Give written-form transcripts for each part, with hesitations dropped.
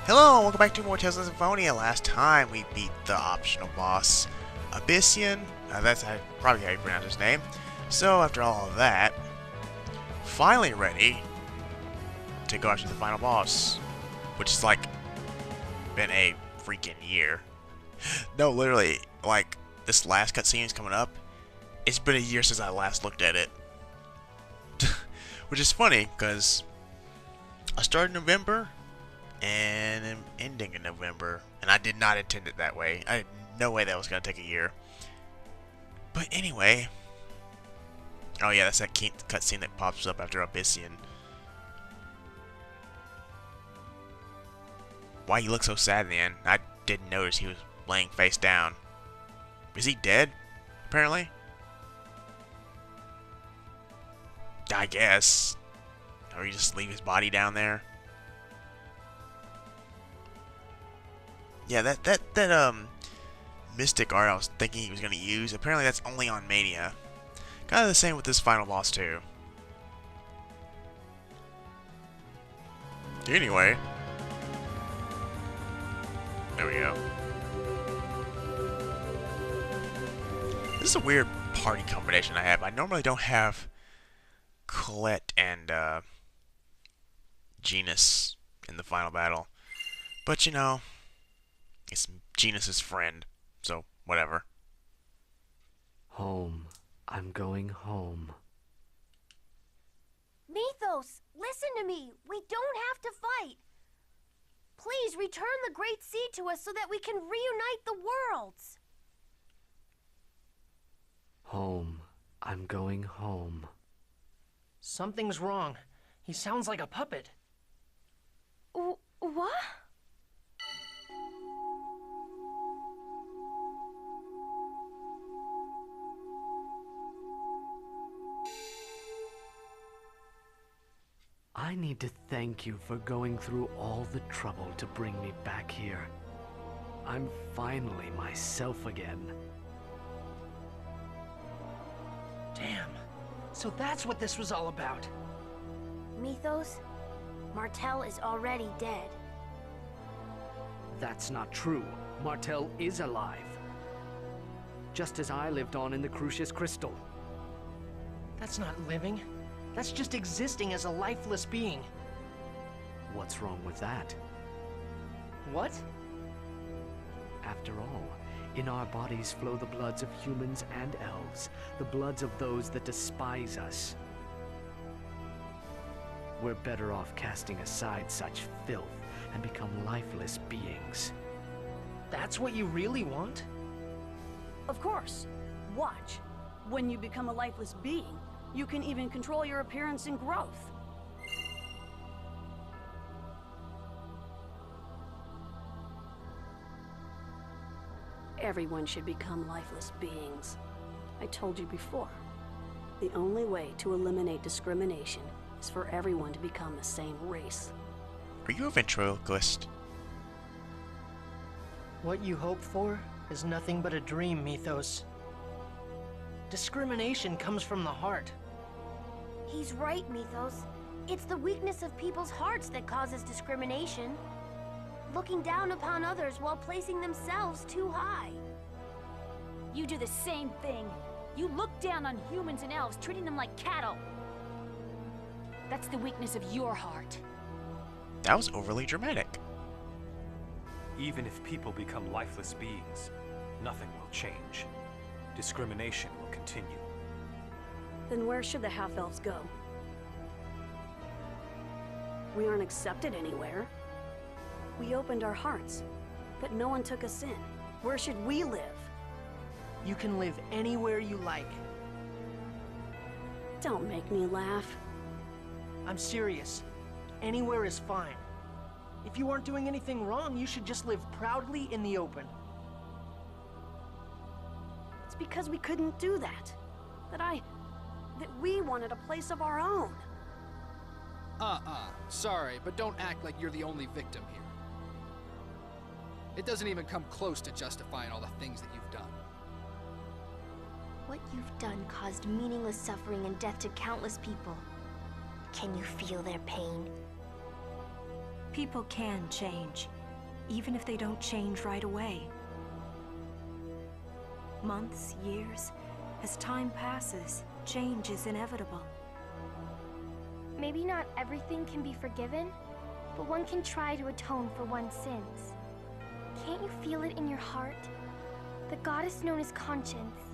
Hello, welcome back to more Tales of Symphonia. Last time we beat the optional boss, Abyssian. That's probably how you pronounce his name. So after all of that, finally ready to go after the final boss, which is like been a freaking year. No, literally, like this last cutscene is coming up. It's been a year since I last looked at it, which is funny because I started in November. And I'm ending in November, and I did not intend it that way. I had no way that was going to take a year. But anyway, oh yeah, that's that cutscene that pops up after Abyssian. Why he looked so sad in the end? I didn't notice he was laying face down. Is he dead? Apparently. I guess. Or you just leave his body down there. Yeah, that mystic art I was thinking he was gonna use, apparently that's only on Mania. Kinda the same with this final boss too. Anyway. There we go. This is a weird party combination I have. I normally don't have Colette and Genus in the final battle. But you know, it's Genus's friend, so whatever. Home. I'm going home. Mythos, listen to me. We don't have to fight. Please return the Great Sea to us so that we can reunite the worlds. Home. I'm going home. Something's wrong. He sounds like a puppet. What? I need to thank you for going through all the trouble to bring me back here. I'm finally myself again. Damn. So that's what this was all about. Mythos, Martel is already dead. That's not true. Martel is alive. Just as I lived on in the Crucius Crystal. That's not living. That's just existing as a lifeless being. What's wrong with that? What? After all, in our bodies flow the bloods of humans and elves, the bloods of those that despise us. We're better off casting aside such filth and become lifeless beings. That's what you really want? Of course. Watch. When you become a lifeless being, you can even control your appearance and growth. Everyone should become lifeless beings. I told you before. The only way to eliminate discrimination is for everyone to become the same race. Are you a ventriloquist? What you hope for is nothing but a dream, Mythos. Discrimination comes from the heart. He's right, Mythos. It's the weakness of people's hearts that causes discrimination. Looking down upon others while placing themselves too high. You do the same thing. You look down on humans and elves, treating them like cattle. That's the weakness of your heart. That was overly dramatic. Even if people become lifeless beings, nothing will change. Discrimination will continue. Then where should the half-elves go? We aren't accepted anywhere. We opened our hearts, but no one took us in. Where should we live? You can live anywhere you like. Don't make me laugh. I'm serious. Anywhere is fine. If you aren't doing anything wrong, you should just live proudly in the open. It's because we couldn't do that. That we wanted a place of our own. Sorry, but don't act like you're the only victim here. It doesn't even come close to justifying all the things that you've done. What you've done caused meaningless suffering and death to countless people. Can you feel their pain? People can change, even if they don't change right away. Months, years, as time passes, change is inevitable. Maybe not everything can be forgiven, but one can try to atone for one's sins. Can't you feel it in your heart? The goddess known as Conscience.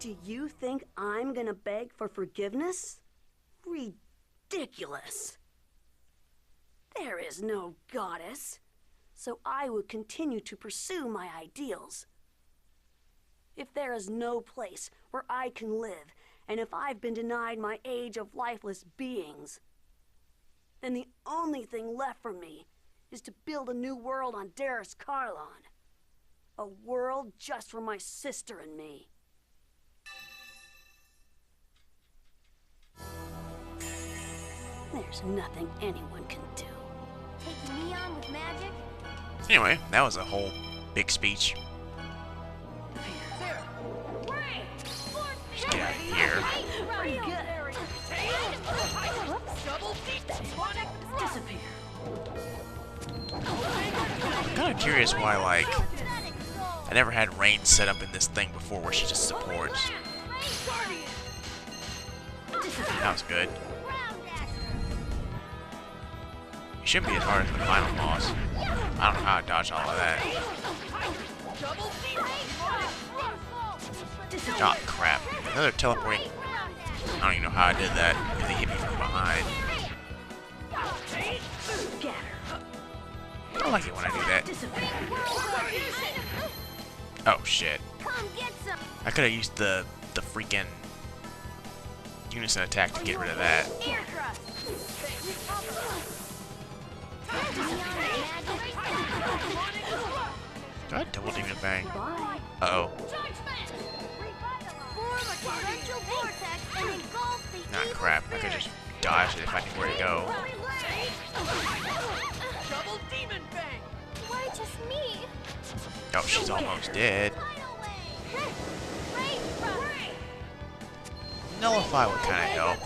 Do you think I'm gonna beg for forgiveness? Ridiculous. There is no goddess, so I would continue to pursue my ideals. If there is no place where I can live, and if I've been denied my age of lifeless beings, then the only thing left for me is to build a new world on Darus Carlon. A world just for my sister and me. There's nothing anyone can do. Taking me on with magic? Anyway, that was a whole big speech. Let's get out of here. Pretty good. Disappear. I'm kind of curious why, like, I never had Rain set up in this thing before where she just supports. That was good. It shouldn't be as hard as the final boss. I don't know how I dodged all of that. Oh, crap. Another teleporting. I don't even know how I did that, because he hit me from behind. I like it when I do that. Oh, shit. I could have used the freaking unison attack to get rid of that. Do I double demon bang? Uh-oh. Nah, crap. I could just dodge it if I knew where to go. Why just me? Oh, she's almost dead. Nullify would kind of help.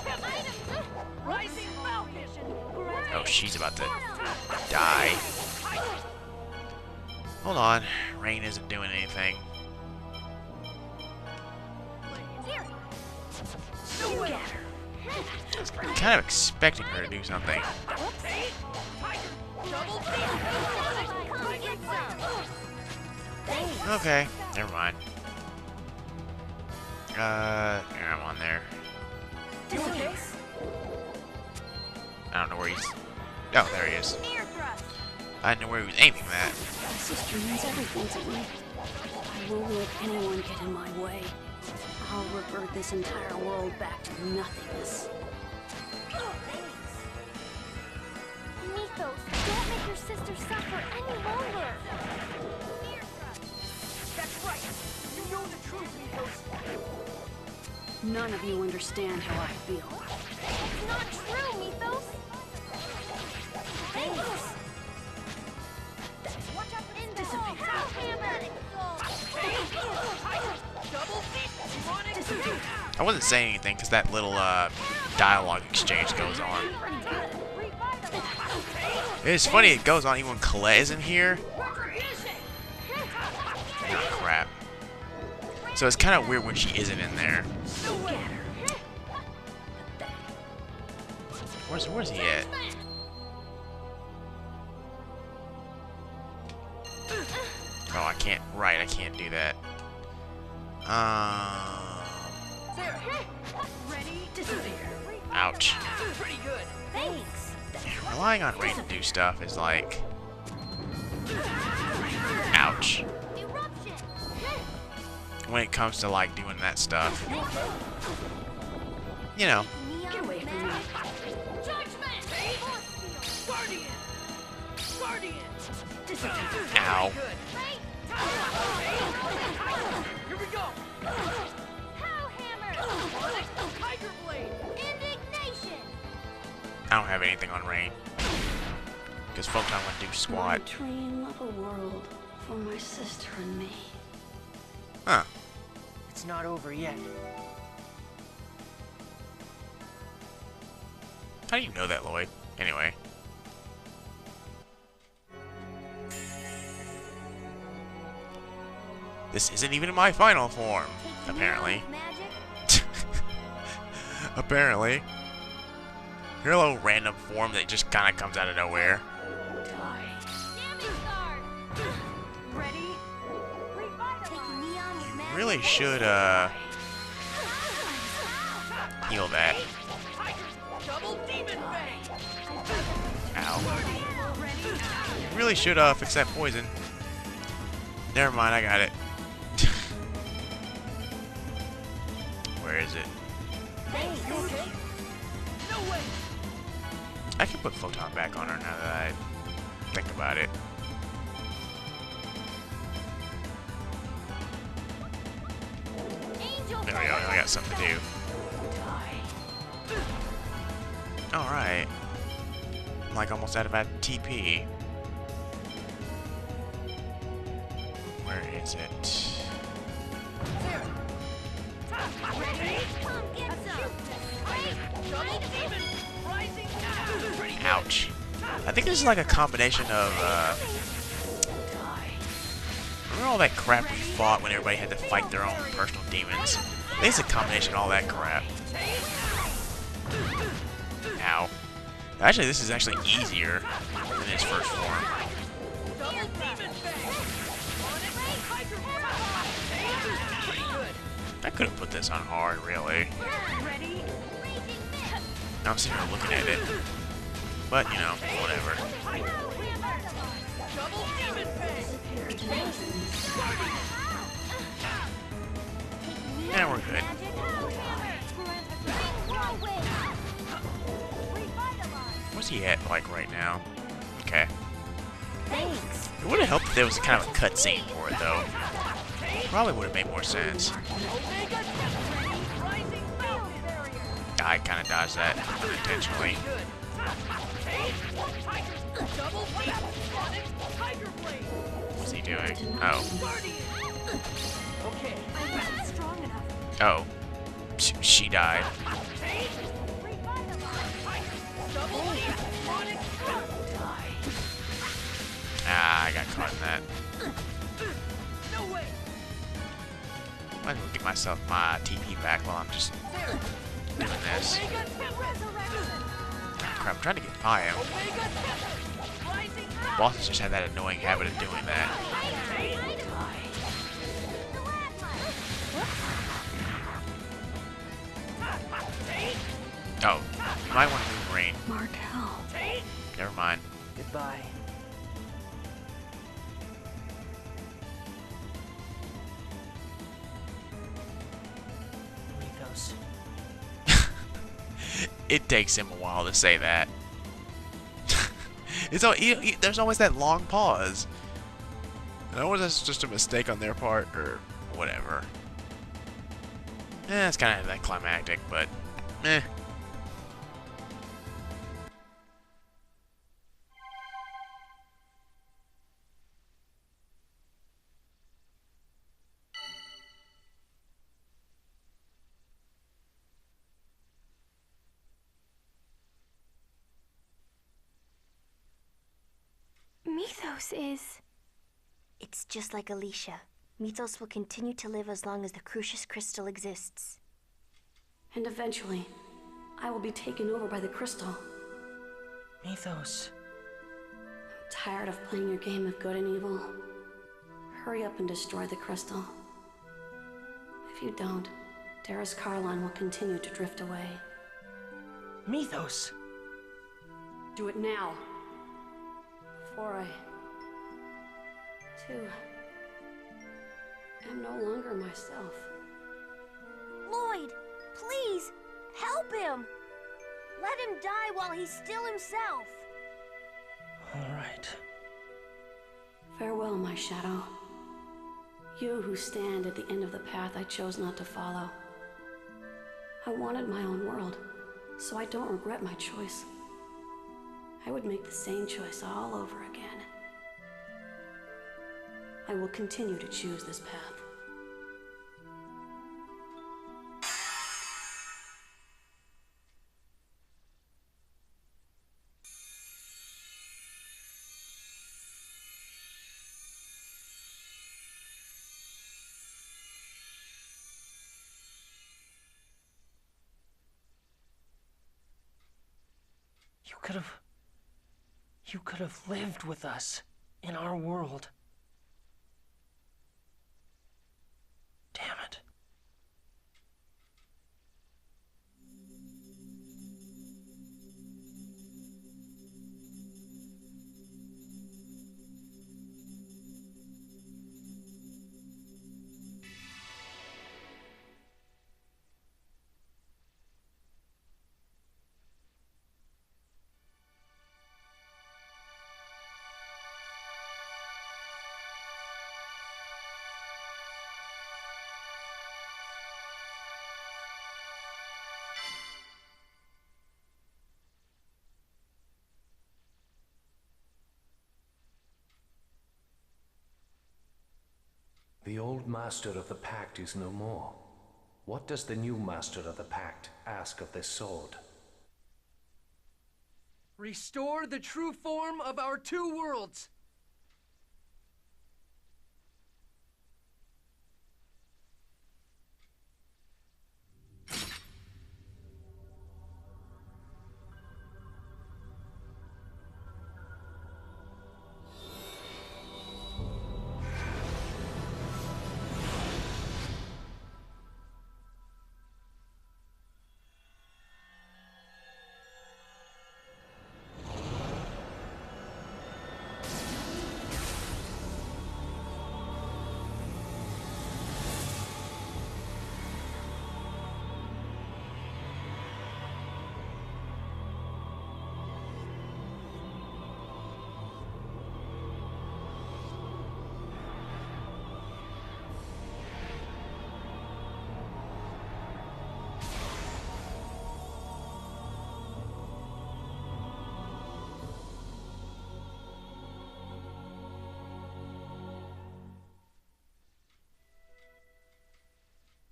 Oh, she's about to die. Hold on. Rain isn't doing anything. I'm kind of expecting her to do something. Okay, never mind. Yeah, I'm on there. I don't know where he's... Oh, there he is. I didn't know where he was aiming that. My sister means everything to me. I won't let anyone get in my way. I'll revert this entire world back to nothingness. Mythos, don't make your sister suffer any longer. That's right. You know the truth, Mythos. None of you understand how I feel. It's not true, Mythos. Thanks. Watch out in the hole. I wasn't saying anything because that little dialogue exchange goes on. It's funny, it goes on even when Colette is in here. Oh, crap. So it's kind of weird when she isn't in there. Where's he at? Oh, I can't. Right, I can't do that. Ouch. Pretty good. Thanks. Relying on Rain to do stuff is like... Ouch. Eruption. When it comes to like doing that stuff. You know. Get away from me. Guardian. Guardian. Ow. Here we go. Hellhammer. Tiger Blade. Indignation. I don't have anything on Rain. Because Photon would do squat. My dream of a world for my sister and me. Huh. It's not over yet. How do you know that, Lloyd? Anyway. This isn't even my final form, apparently. Apparently. Your little random form that just kind of comes out of nowhere. You really should, heal that. Ow. You really should, fix that poison. Never mind, I got it. Where is it? I can put Photon back on her now that I think about it. There we go, I got something to do. Alright. I'm like almost out of that TP. Where is it? Ouch. I think this is like a combination of, remember all that crap we fought when everybody had to fight their own personal demons? I think it's a combination of all that crap. Ow. Actually, this is actually easier than his first form. I could have put this on hard, really. I'm sitting here looking at it. But, you know, whatever. Yeah, we're good. What's he at, like, right now? Okay. It would have helped if there was kind of a cutscene for it, though. Probably would have made more sense. I kind of dodged that unintentionally. What's he doing? Oh. Oh. She died. Ah, I got caught in that. Might as well get myself my TP back while I'm just doing this. Oh, crap, I'm trying to get by him. Bosses just have that annoying habit of doing that. Oh, you might want to move Rain. Martel. Never mind. Goodbye. Mythos. It takes him a while to say that. It's all, there's always that long pause. And always that's just a mistake on their part, or whatever. It's kind of that climactic, but eh. Mythos is... It's just like Alicia. Mythos will continue to live as long as the Crucius Crystal exists. And eventually, I will be taken over by the crystal. Mythos. I'm tired of playing your game of good and evil. Hurry up and destroy the crystal. If you don't, Darius Carlon will continue to drift away. Mythos. Do it now. Before I, too, am no longer myself. Lloyd, please, help him! Let him die while he's still himself. All right. Farewell, my shadow. You who stand at the end of the path I chose not to follow. I wanted my own world, so I don't regret my choice. I would make the same choice all over again. I will continue to choose this path. You could have... You could have lived with us in our world. Damn it. The old master of the pact is no more. What does the new master of the pact ask of this sword? Restore the true form of our two worlds.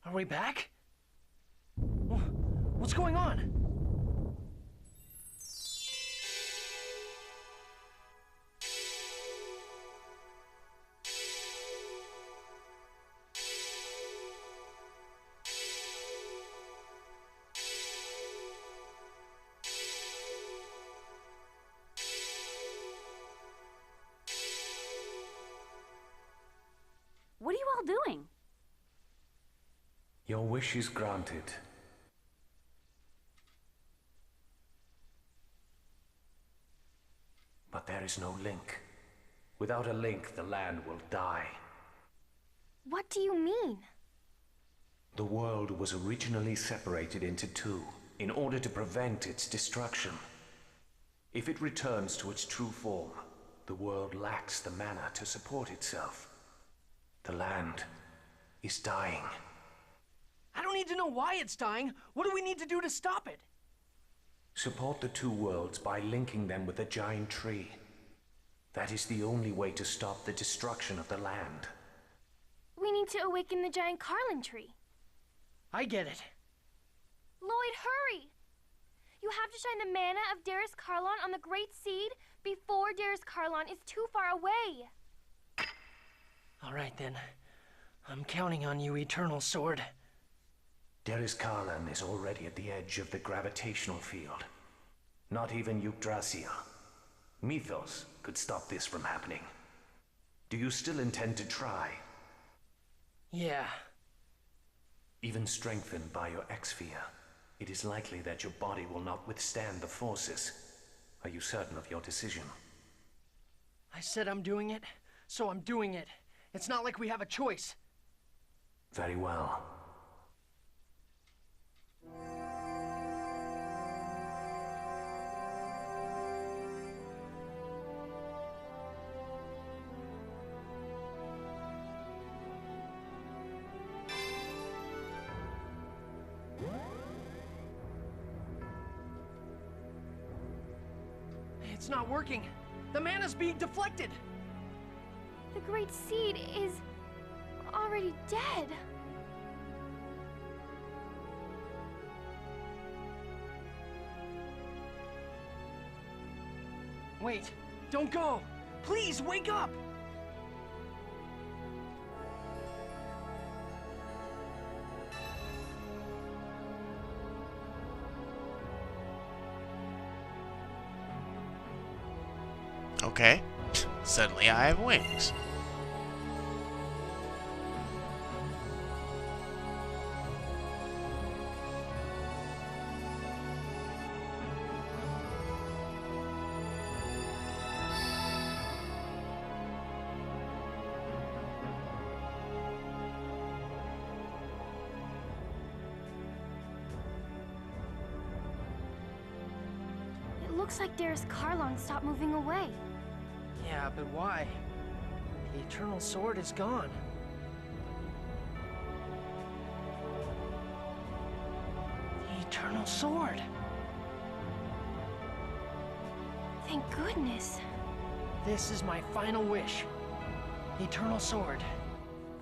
Are we back? What's going on? What are you all doing? Your wish is granted. But there is no link. Without a link, the land will die. What do you mean? The world was originally separated into two in order to prevent its destruction. If it returns to its true form, the world lacks the mana to support itself. The land is dying. I don't need to know why it's dying. What do we need to do to stop it? Support the two worlds by linking them with a giant tree. That is the only way to stop the destruction of the land. We need to awaken the giant Carlin tree. I get it. Lloyd, hurry! You have to shine the mana of Darius Carlon on the Great Seed before Darius Carlon is too far away. All right then. I'm counting on you, Eternal Sword. Darius Carlin is already at the edge of the gravitational field. Not even Yggdrasil. Mythos could stop this from happening. Do you still intend to try? Yeah. Even strengthened by your X-Sphere, it is likely that your body will not withstand the forces. Are you certain of your decision? I said I'm doing it, so I'm doing it. It's not like we have a choice. Very well. It's not working. The mana's being deflected. The Great Seed is already dead. Wait, don't go. Please, wake up! Okay. Suddenly I have wings. It looks like Darius Karlon stopped moving away. Yeah, but why? The Eternal Sword is gone. The Eternal Sword! Thank goodness. This is my final wish. The Eternal Sword.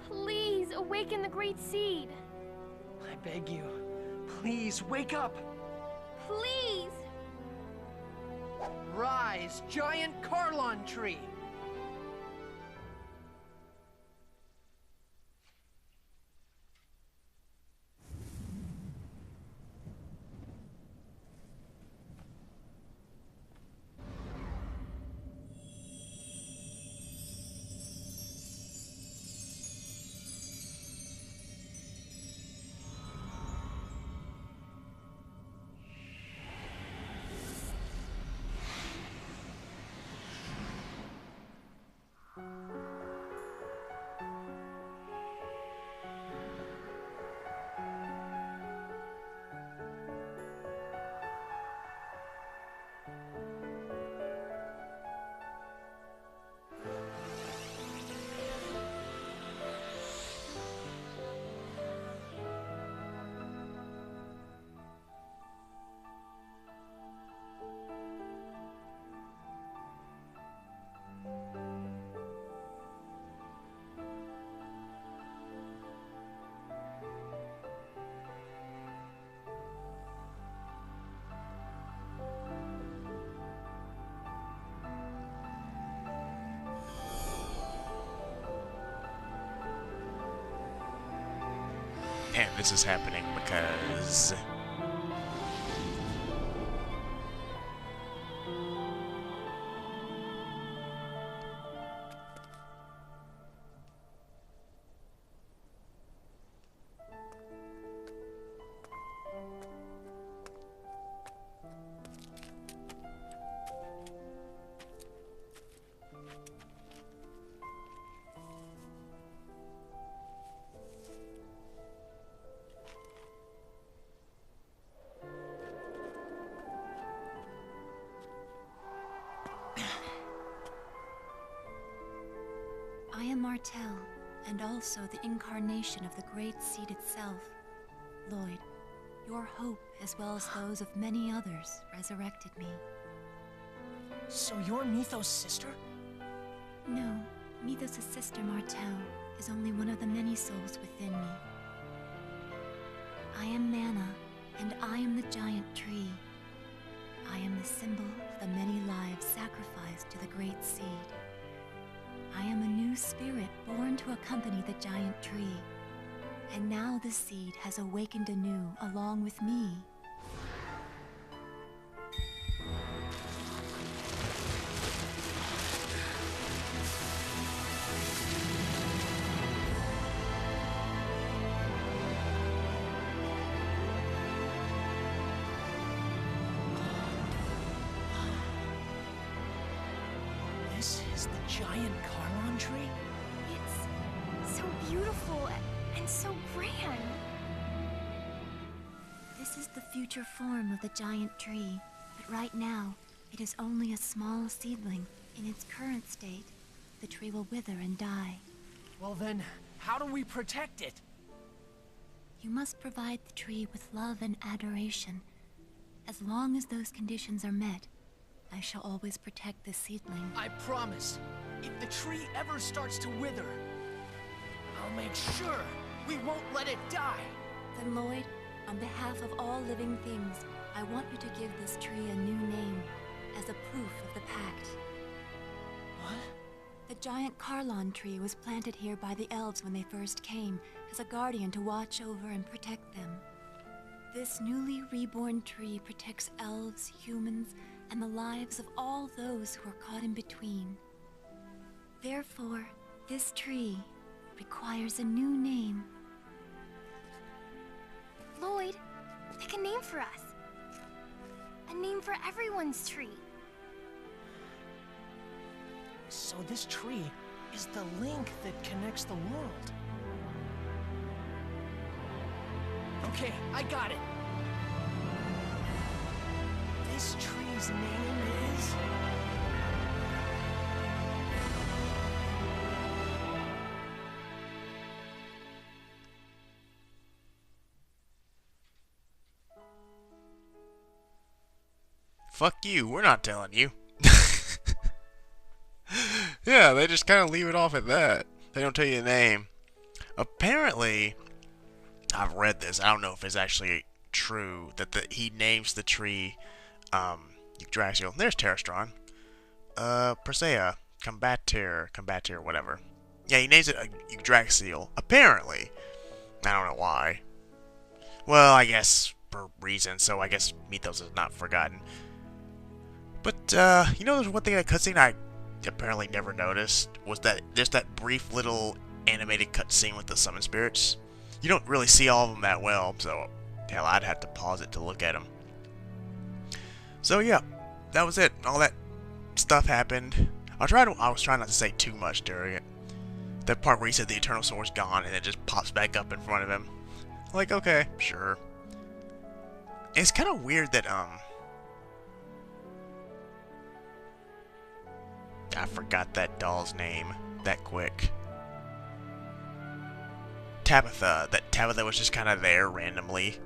Please, awaken the Great Seed. I beg you, please wake up! Please! Rise, giant Karlon tree! And this is happening because... I am Martel, and also the incarnation of the Great Seed itself. Lloyd, your hope, as well as those of many others, resurrected me. So you're Mythos' sister? No, Mythos' sister Martel is only one of the many souls within me. I am Mana, and I am the giant tree. I am the symbol of the many lives sacrificed to the Great Seed. I am a new spirit born to accompany the giant tree. And now the seed has awakened anew along with me. This is the giant Karlon tree? It's so beautiful and so grand. This is the future form of the giant tree, but right now, it is only a small seedling. In its current state, the tree will wither and die. Well then, how do we protect it? You must provide the tree with love and adoration. As long as those conditions are met, I shall always protect the seedling. I promise, if the tree ever starts to wither, I'll make sure we won't let it die. Then Lloyd, on behalf of all living things, I want you to give this tree a new name, as a proof of the pact. What? The giant Karlon tree was planted here by the elves when they first came, as a guardian to watch over and protect them. This newly reborn tree protects elves, humans, and the lives of all those who are caught in between. Therefore, this tree requires a new name. Lloyd, pick a name for us. A name for everyone's tree. So this tree is the link that connects the world. Okay, I got it. This tree's name is... Fuck you, we're not telling you. Yeah, they just kind of leave it off at that. They don't tell you the name. Apparently, I've read this. I don't know if it's actually true that he names the tree Yggdrasil. There's Terrastron. Persea, Combatir, whatever. Yeah, he names it Yggdrasil. Apparently. I don't know why. Well, I guess for reasons, so I guess Mythos is not forgotten. But, you know, there's one thing that cutscene I apparently never noticed, was that there's that brief little animated cutscene with the summon spirits. You don't really see all of them that well, so, hell, I'd have to pause it to look at them. So, yeah, that was it. All that stuff happened. I was trying not to say too much during it. That part where he said the Eternal Sword's gone, and it just pops back up in front of him. Like, okay, sure. And it's kind of weird that, I forgot that doll's name that quick. Tabitha. That Tabitha was just kind of there randomly.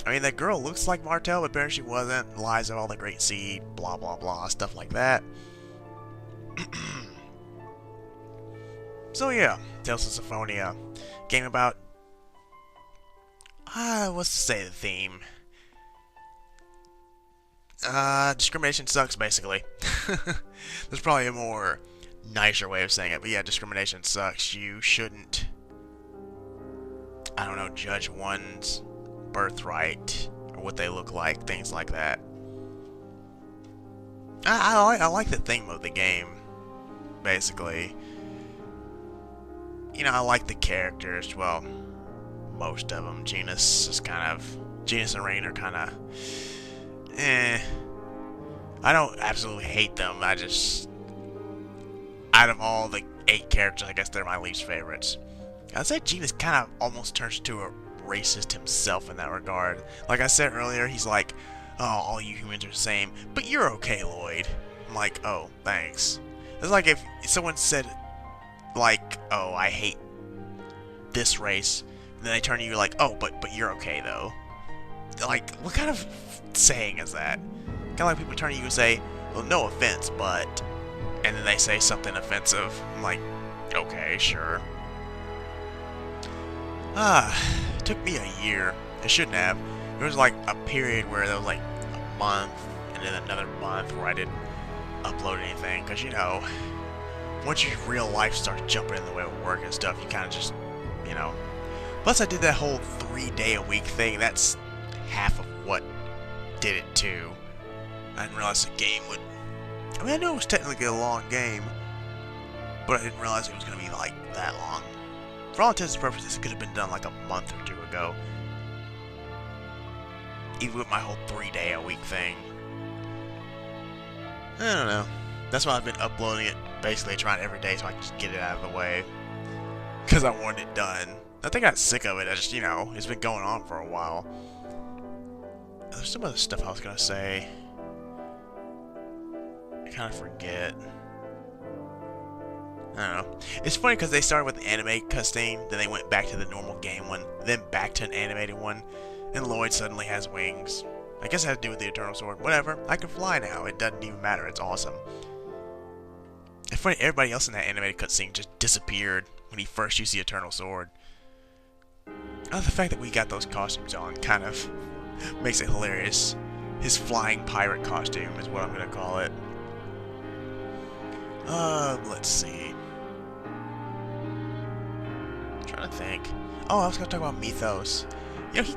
I mean, that girl looks like Martel, but apparently she wasn't. Lies of all the Great Seed, blah, blah, blah, stuff like that. So, yeah. Tales of Symphonia. Game about... what's to say the theme? Discrimination sucks, basically. There's probably a more nicer way of saying it, but yeah, discrimination sucks. You shouldn't, I don't know, judge one's birthright or what they look like, things like that. I like the theme of the game, basically. You know, I like the characters, well, most of them. Genus and Rain are kind of, I don't absolutely hate them. I just, out of all the 8 characters, I guess they're my least favorites. I'd say Genus kind of almost turns into a racist himself in that regard. Like I said earlier, he's like, oh, all you humans are the same, but you're okay, Lloyd. I'm like, oh, thanks. It's like if someone said, like, oh, I hate this race, and then they turn to you like, oh, but you're okay, though. Like, what kind of saying is that? Kind of like people turn to you and say, well, no offense, but... And then they say something offensive. I'm like, okay, sure. It took me a year. It shouldn't have. There was like a period where there was like a month, and then another month where I didn't upload anything. Because, you know, once your real life starts jumping in the way of work and stuff, you kind of just, you know. Plus, I did that whole 3-day-a-week thing. That's half of what did it too. I didn't realize the game would... I mean, I knew it was technically a long game, but I didn't realize it was going to be like that long. For all intents and purposes, it could have been done like a month or 2 ago. Even with my whole 3-day-a-week thing. I don't know. That's why I've been uploading it, basically trying every day so I can just get it out of the way. Because I wanted it done. I think I got sick of it. I just, you know, it's been going on for a while. There's some other stuff I was going to say. I kind of forget. I don't know. It's funny because they started with the anime cutscene, then they went back to the normal game one, then back to an animated one, and Lloyd suddenly has wings. I guess it has to do with the Eternal Sword. Whatever. I can fly now. It doesn't even matter. It's awesome. It's funny, everybody else in that animated cutscene just disappeared when he first used the Eternal Sword. The fact that we got those costumes on kind of makes it hilarious. His flying pirate costume is what I'm going to call it. Let's see. I'm trying to think. Oh, I was going to talk about Mythos. You know,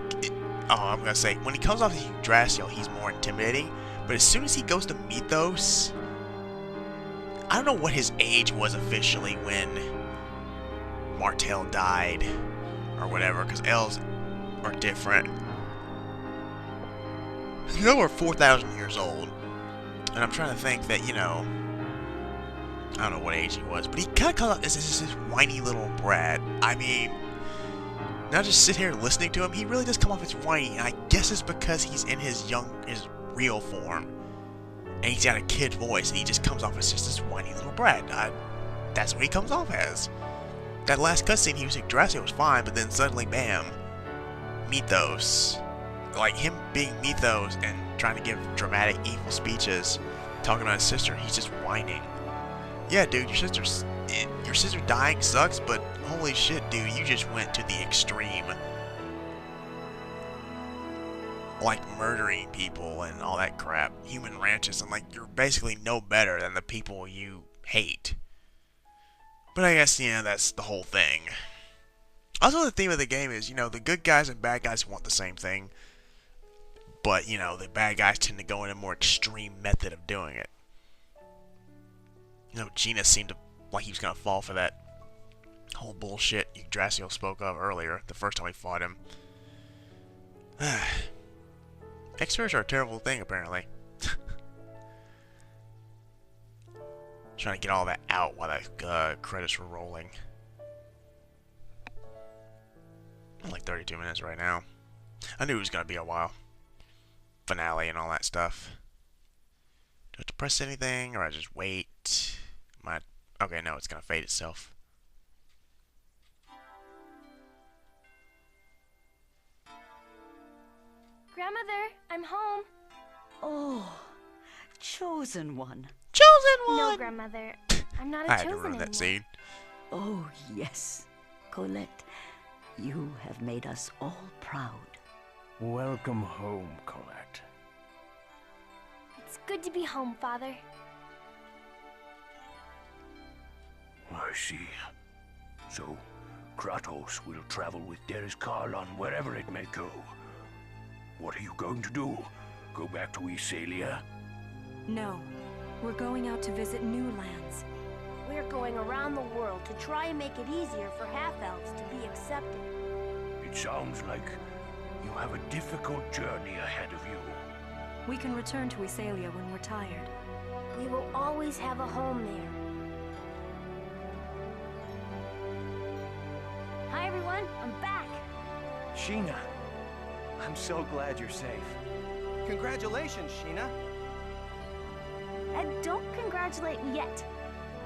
I'm going to say, when he comes off as Yggdrasil, he's more intimidating. But as soon as he goes to Mythos, I don't know what his age was officially when Martell died, or whatever, because elves are different. You know, we're 4,000 years old, and I'm trying to think that, you know, I don't know what age he was, but he kind of comes out as this whiny little brat. I mean, not just sit here listening to him, he really does come off as whiny, and I guess it's because he's in his real form, and he's got a kid voice, and he just comes off as just this whiny little brat. That's what he comes off as. That last cutscene he was Yggdrasil was fine, but then suddenly, bam, Mythos. Like, him being Mythos and trying to give dramatic, evil speeches, talking to his sister, he's just whining. Yeah, dude, your sister dying sucks, but holy shit, dude, you just went to the extreme. Like murdering people and all that crap. Human ranches, and like, you're basically no better than the people you hate. But I guess, you know, that's the whole thing. Also, the theme of the game is, you know, the good guys and bad guys want the same thing. But, you know, the bad guys tend to go in a more extreme method of doing it. You know, Gina seemed like he was going to fall for that whole bullshit Yggdrasil spoke of earlier, the first time we fought him. X-rays are a terrible thing, apparently. Trying to get all that out while the credits were rolling. I'm like 32 minutes right now. I knew it was going to be a while. Finale and all that stuff. Do I have to press anything, or I just wait? Okay, no, it's going to fade itself. Grandmother, I'm home. Oh, chosen one. Chosen one! No, Grandmother, I'm not a I had to chosen ruin that anymore. scene. Oh, yes. Colette, you have made us all proud. Welcome home, Colette. It's good to be home, Father. I see. So, Kratos will travel with Karlon wherever it may go. What are you going to do? Go back to Iselia? No. We're going out to visit new lands. We're going around the world to try and make it easier for half-elves to be accepted. It sounds like you have a difficult journey ahead of you. We can return to Iselia when we're tired. We will always have a home there. Hi, everyone. I'm back. Sheena, I'm so glad you're safe. Congratulations, Sheena. And don't congratulate me yet.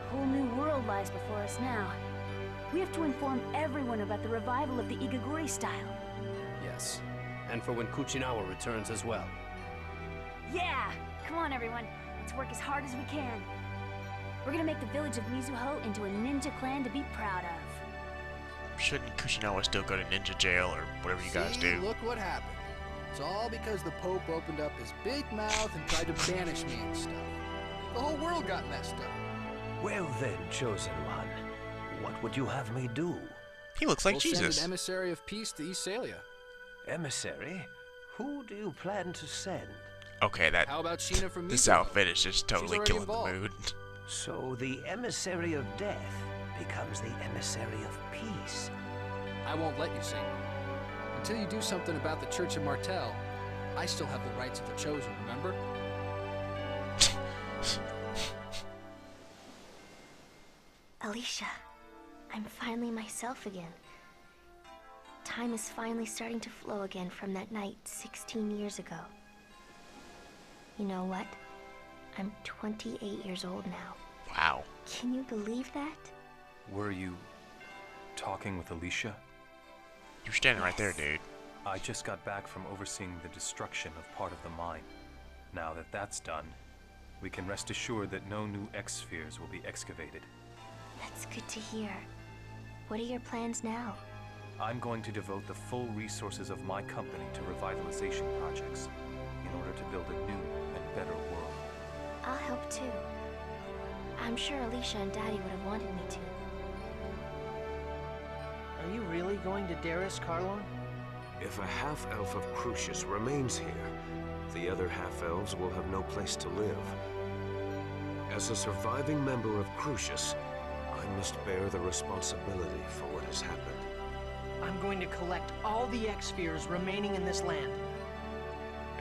A whole new world lies before us now. We have to inform everyone about the revival of the Igaguri style. Yes, and for when Kuchinawa returns as well. Yeah! Come on, everyone. Let's work as hard as we can. We're gonna make the village of Mizuho into a ninja clan to be proud of. Shouldn't Kuchinawa still go to ninja jail or whatever you guys do? Look what happened. It's all because the Pope opened up his big mouth and tried to banish me and stuff. The whole world got messed up. Well then, Chosen One, what would you have me do? He looks like We'll Jesus. send an emissary of peace to Iselia. Emissary? Who do you plan to send? Okay, How about Sheena from this Mizuho? outfit is just totally already killing the involved. mood. So the emissary of death becomes the emissary of peace. I won't let you sing. Until you do something about the Church of Martell, I still have the rights of the Chosen, remember? Alicia, I'm finally myself again. Time is finally starting to flow again from that night 16 years ago. You know what? I'm 28 years old now. Wow. Can you believe that? Were you talking with Alicia? You're standing right there, dude. I just got back from overseeing the destruction of part of the mine. Now that that's done, we can rest assured that no new X-spheres will be excavated. That's good to hear. What are your plans now? I'm going to devote the full resources of my company to revitalization projects in order to build a new and better world. I'll help too. I'm sure Alicia and Daddy would have wanted me to. Are you really going to Karlon? If a half-elf of Crucius remains here, The other half-elves will have no place to live. As a surviving member of Crucius, I must bear the responsibility for what has happened. I'm going to collect all the X-spheres remaining in this land.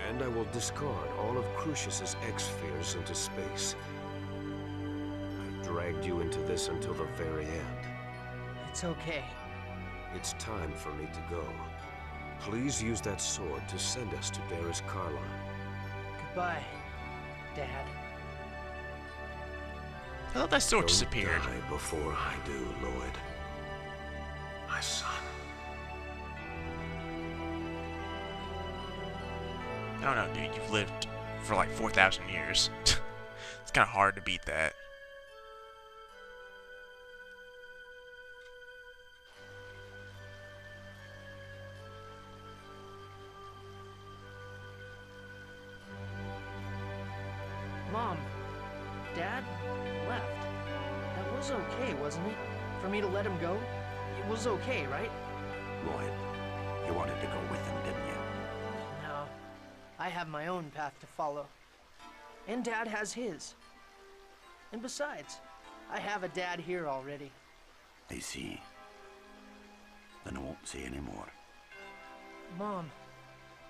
And I will discard all of Crucius's X-spheres into space. I've dragged you into this until the very end. It's okay. It's time for me to go. Please use that sword to send us to Daris Karlan. Goodbye, Dad. I thought that sword disappeared. Don't die before I do, Lloyd. My son. I don't know, dude. You've lived for like 4,000 years. It's kind of hard to beat that. Mom, Dad left. That was okay, wasn't it? For me to let him go? It was okay, right? Lloyd, you wanted to go with him, didn't you? No. I have my own path to follow. And Dad has his. And besides, I have a dad here already. I see. Then I won't say any more. Mom,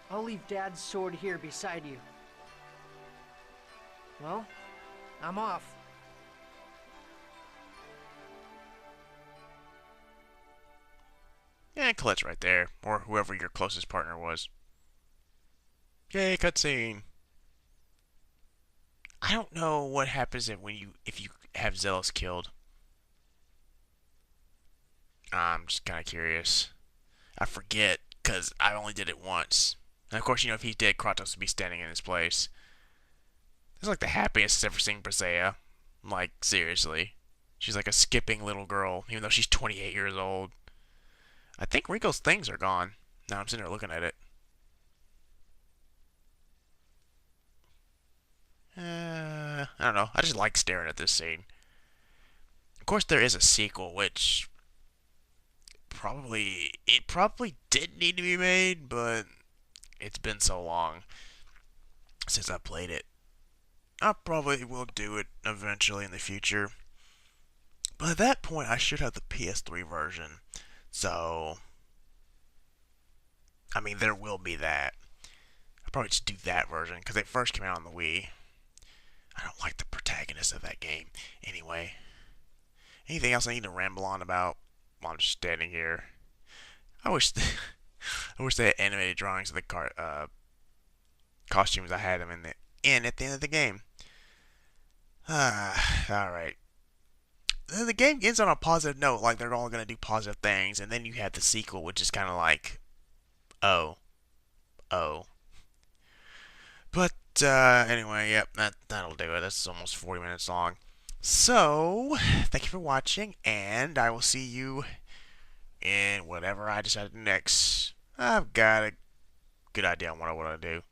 I'll leave Dad's sword here beside you. Well, I'm off. Yeah, Colette's right there, or whoever your closest partner was. Yay, cutscene. I don't know what happens if you have Zealous killed. I'm just kind of curious. I forget, because I only did it once. And of course, you know, if he's dead, Kratos would be standing in his place. It's like the happiest I've ever seen Presea. Like, seriously. She's like a skipping little girl, even though she's 28 years old. I think Rico's things are gone. Now I'm sitting there looking at it. I don't know. I just like staring at this scene. Of course, there is a sequel, which probably did need to be made, but it's been so long since I played it. I probably will do it eventually in the future. But at that point, I should have the PS3 version. So, I mean, there will be that. I'll probably just do that version, because it first came out on the Wii. I don't like the protagonist of that game. Anyway, anything else I need to ramble on about while I'm just standing here? I wish they had animated drawings of the costumes I had them at the end of the game. Alright. The game ends on a positive note, like they're all going to do positive things, and then you have the sequel, which is kind of like, oh. But, anyway, yep, that'll do it. That's almost 40 minutes long. So, thank you for watching, and I will see you in whatever I decide to do next. I've got a good idea on what I want to do.